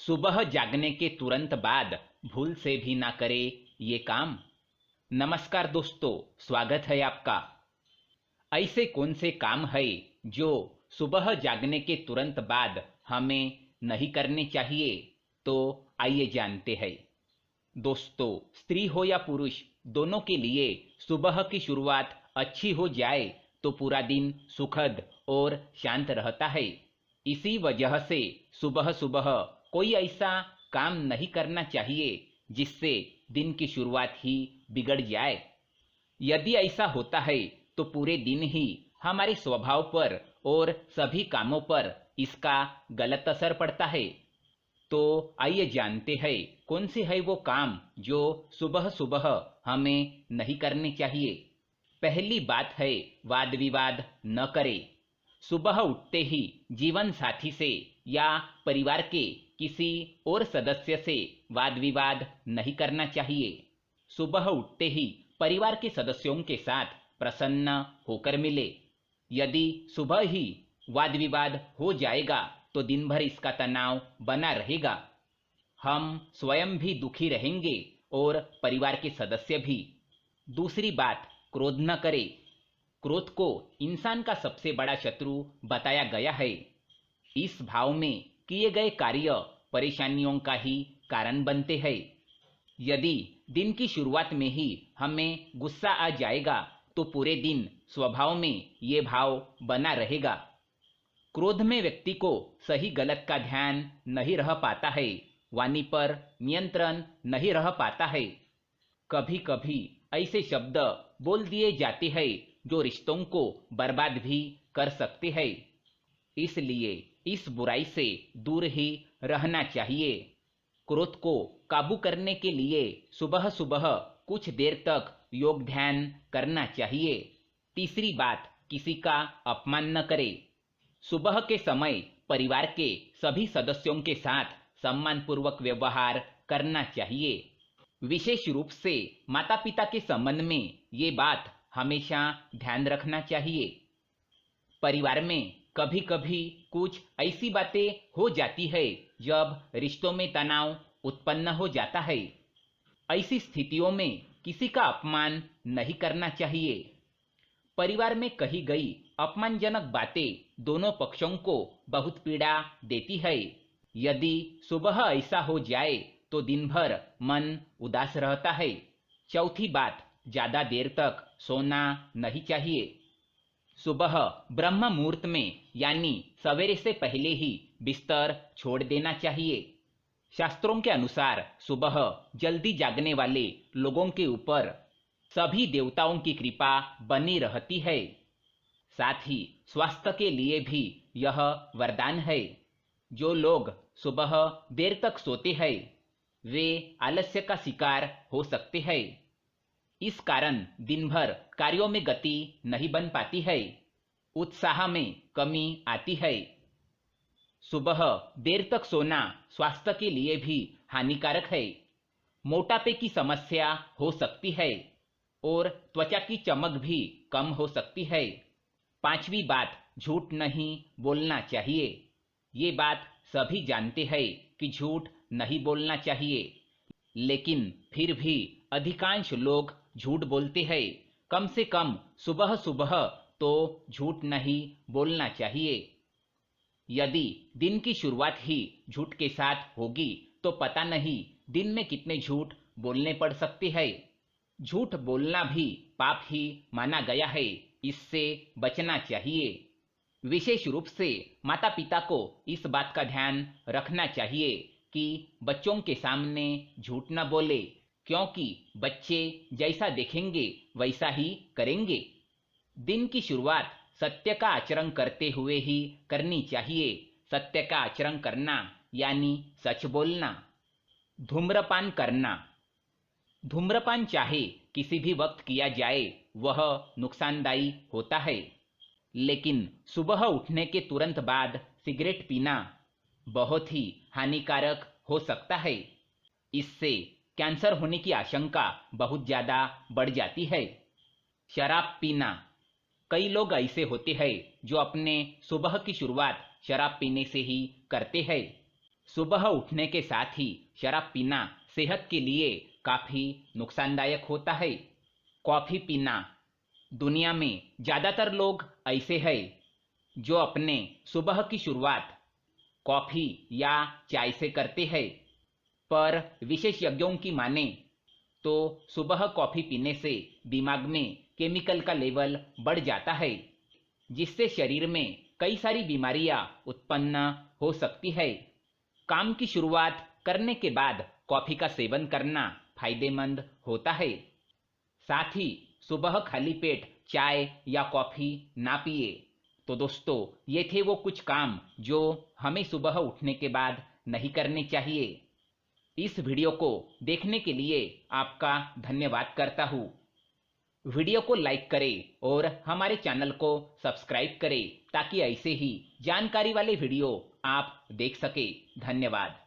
सुबह जागने के तुरंत बाद भूल से भी ना करे ये काम। नमस्कार दोस्तों, स्वागत है आपका। ऐसे कौन से काम है जो सुबह जागने के तुरंत बाद हमें नहीं करने चाहिए? तो आइए जानते हैं। दोस्तों, स्त्री हो या पुरुष, दोनों के लिए सुबह की शुरुआत अच्छी हो जाए तो पूरा दिन सुखद और शांत रहता है। इसी वजह से सुबह सुबह कोई ऐसा काम नहीं करना चाहिए जिससे दिन की शुरुआत ही बिगड़ जाए। यदि ऐसा होता है तो पूरे दिन ही हमारे स्वभाव पर और सभी कामों पर इसका गलत असर पड़ता है। तो आइए जानते हैं कौन से है वो काम जो सुबह सुबह हमें नहीं करने चाहिए। पहली बात है, वाद विवाद न करें। सुबह उठते ही जीवन साथी से या परिवार के किसी और सदस्य से वाद विवाद नहीं करना चाहिए। सुबह उठते ही परिवार के सदस्यों के साथ प्रसन्न होकर मिले। यदि सुबह ही वाद विवाद हो जाएगा तो दिन भर इसका तनाव बना रहेगा। हम स्वयं भी दुखी रहेंगे और परिवार के सदस्य भी। दूसरी बात, क्रोध न करें। क्रोध को इंसान का सबसे बड़ा शत्रु बताया गया है। इस भाव में किए गए कार्य परेशानियों का ही कारण बनते हैं। यदि दिन की शुरुआत में ही हमें गुस्सा आ जाएगा तो पूरे दिन स्वभाव में ये भाव बना रहेगा। क्रोध में व्यक्ति को सही गलत का ध्यान नहीं रह पाता है, वाणी पर नियंत्रण नहीं रह पाता है। कभी कभी ऐसे शब्द बोल दिए जाते हैं जो रिश्तों को बर्बाद भी कर सकते हैं। इसलिए इस बुराई से दूर ही रहना चाहिए। क्रोध को काबू करने के लिए सुबह सुबह कुछ देर तक योग ध्यान करना चाहिए। तीसरी बात, किसी का अपमान न करें। सुबह के समय परिवार के सभी सदस्यों के साथ सम्मानपूर्वक व्यवहार करना चाहिए। विशेष रूप से माता पिता के संबंध में ये बात हमेशा ध्यान रखना चाहिए। परिवार में कभी कभी कुछ ऐसी बातें हो जाती है जब रिश्तों में तनाव उत्पन्न हो जाता है। ऐसी स्थितियों में किसी का अपमान नहीं करना चाहिए। परिवार में कही गई अपमानजनक बातें दोनों पक्षों को बहुत पीड़ा देती है। यदि सुबह ऐसा हो जाए तो दिन भर मन उदास रहता है। चौथी बात, ज्यादा देर तक सोना नहीं चाहिए। सुबह ब्रह्म मुहूर्त में यानी सवेरे से पहले ही बिस्तर छोड़ देना चाहिए। शास्त्रों के अनुसार सुबह जल्दी जागने वाले लोगों के ऊपर सभी देवताओं की कृपा बनी रहती है। साथ ही स्वास्थ्य के लिए भी यह वरदान है। जो लोग सुबह देर तक सोते हैं वे आलस्य का शिकार हो सकते हैं। इस कारण दिन भर कार्यों में गति नहीं बन पाती है, उत्साह में कमी आती है। सुबह देर तक सोना स्वास्थ्य के लिए भी हानिकारक है। मोटापे की समस्या हो सकती है और त्वचा की चमक भी कम हो सकती है। पांचवी बात, झूठ नहीं बोलना चाहिए। ये बात सभी जानते हैं कि झूठ नहीं बोलना चाहिए, लेकिन फिर भी अधिकांश लोग झूठ बोलते हैं। कम से कम सुबह सुबह तो झूठ नहीं बोलना चाहिए। यदि दिन की शुरुआत ही झूठ के साथ होगी तो पता नहीं दिन में कितने झूठ बोलने पड़ सकते हैं। झूठ बोलना भी पाप ही माना गया है, इससे बचना चाहिए। विशेष रूप से माता पिता को इस बात का ध्यान रखना चाहिए कि बच्चों के सामने झूठ न बोले, क्योंकि बच्चे जैसा देखेंगे वैसा ही करेंगे। दिन की शुरुआत सत्य का आचरण करते हुए ही करनी चाहिए। सत्य का आचरण करना यानी सच बोलना। धूम्रपान करना। धूम्रपान चाहे किसी भी वक्त किया जाए वह नुकसानदायी होता है, लेकिन सुबह उठने के तुरंत बाद सिगरेट पीना बहुत ही हानिकारक हो सकता है। इससे कैंसर होने की आशंका बहुत ज्यादा बढ़ जाती है। शराब पीना। कई लोग ऐसे होते हैं जो अपने सुबह की शुरुआत शराब पीने से ही करते हैं। सुबह उठने के साथ ही शराब पीना सेहत के लिए काफी नुकसानदायक होता है। कॉफी पीना, दुनिया में ज्यादातर लोग ऐसे हैं जो अपने सुबह की शुरुआत कॉफी या चाय से करते हैं, पर विशेषज्ञों की माने तो सुबह कॉफी पीने से दिमाग में केमिकल का लेवल बढ़ जाता है, जिससे शरीर में कई सारी बीमारियां उत्पन्न हो सकती है। काम की शुरुआत करने के बाद कॉफी का सेवन करना फायदेमंद होता है। साथ ही सुबह खाली पेट चाय या कॉफी ना पिए। तो दोस्तों, ये थे वो कुछ काम जो हमें सुबह उठने के बाद नहीं करने चाहिए। इस वीडियो को देखने के लिए आपका धन्यवाद करता हूँ। वीडियो को लाइक करें और हमारे चैनल को सब्सक्राइब करें ताकि ऐसे ही जानकारी वाले वीडियो आप देख सके। धन्यवाद।